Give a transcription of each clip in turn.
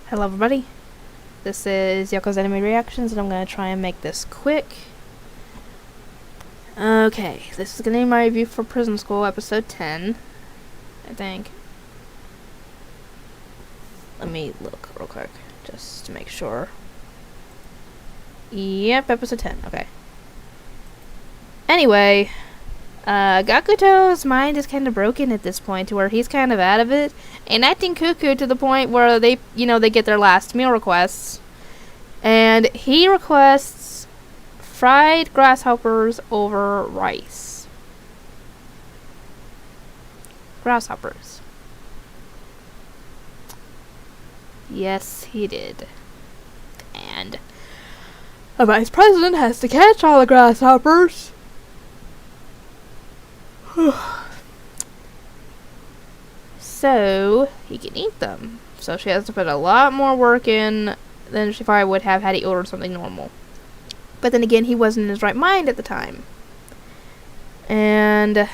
Hello everybody, this is Yoko's Anime Reactions and I'm going to try and make this quick. Okay, this is going to be my review for Prison School episode 10, I think. Let me look real quick, just to make sure. Yep, episode 10, okay. Anyway, Gakuto's mind is kind of broken at this point, to where he's kind of out of it, and acting cuckoo to the point where they get their last meal requests. And he requests fried grasshoppers over rice. Grasshoppers. Yes, he did. And the vice president has to catch all the grasshoppers. So he can eat them. So she has to put a lot more work in than she probably would have had he ordered something normal. But then again, he wasn't in his right mind at the time. And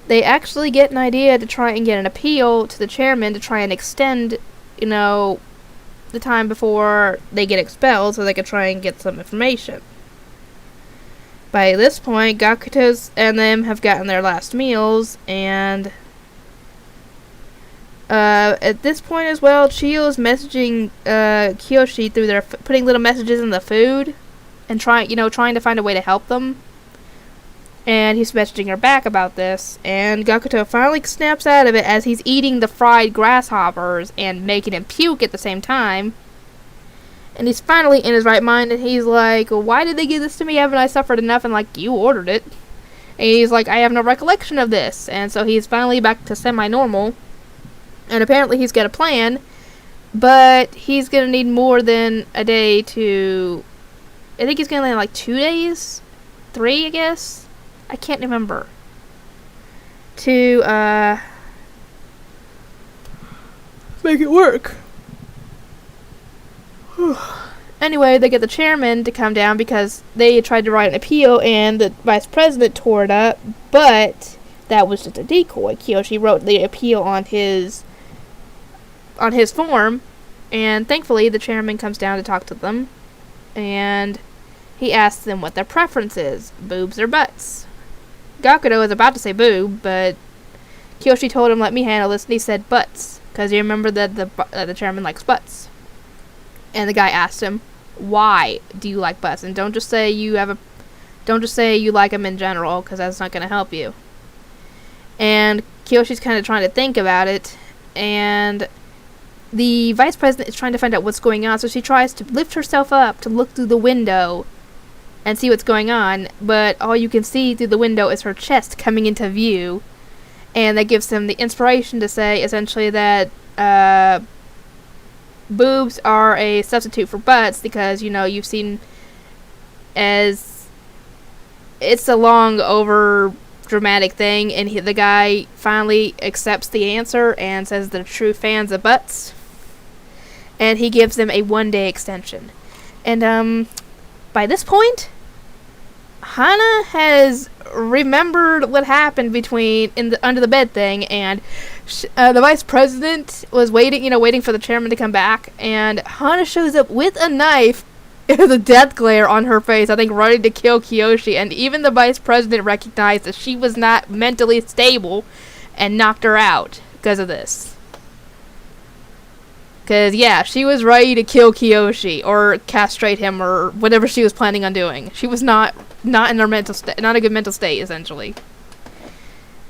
they actually get an idea to try and get an appeal to the chairman to try and extend, the time before they get expelled so they could try and get some information. By this point, Gakuto's and them have gotten their last meals, and at this point as well, Chiyo's messaging Kiyoshi through their putting little messages in the food and trying to find a way to help them. And he's messaging her back about this, and Gakuto finally snaps out of it as he's eating the fried grasshoppers and making him puke at the same time. And he's finally in his right mind, and he's like, why did they give this to me? Haven't I suffered enough? And like, you ordered it. And he's like, I have no recollection of this. And so he's finally back to semi-normal. And apparently he's got a plan, but he's going to need more than a day to... I think he's going to need like 2 days? 3, I guess? I can't remember. To, make it work. Anyway, they get the chairman to come down because they tried to write an appeal and the vice president tore it up, but that was just a decoy. Kiyoshi wrote the appeal on his form, and thankfully the chairman comes down to talk to them, and he asks them what their preference is, boobs or butts. Gakuto was about to say boob, but Kiyoshi told him, let me handle this, and he said butts, because you remember that the chairman likes butts. And the guy asked him, why do you like butts? And don't just say you like them in general, because that's not going to help you. And Kiyoshi's kind of trying to think about it, and the vice president is trying to find out what's going on, so she tries to lift herself up to look through the window and see what's going on, but all you can see through the window is her chest coming into view, and that gives him the inspiration to say, essentially, that, boobs are a substitute for butts because, you've seen as it's a long, over dramatic thing, and the guy finally accepts the answer and says they're true fans of butts, and he gives them a 1-day extension. And by this point, Hana has remembered what happened between under the bed thing, and the vice president was waiting for the chairman to come back, and Hana shows up with a knife with a death glare on her face, I think ready to kill Kiyoshi, and even the vice president recognized that she was not mentally stable and knocked her out because of this. Because, yeah, she was ready to kill Kiyoshi or castrate him or whatever she was planning on doing. She was not in her mental state, not a good mental state, essentially.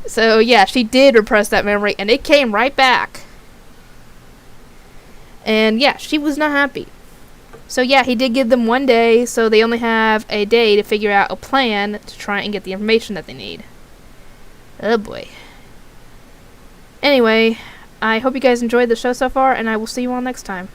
So, yeah, she did repress that memory, and it came right back. And, yeah, she was not happy. So, yeah, he did give them 1 day, so they only have a day to figure out a plan to try and get the information that they need. Oh, boy. Anyway, I hope you guys enjoyed the show so far, and I will see you all next time.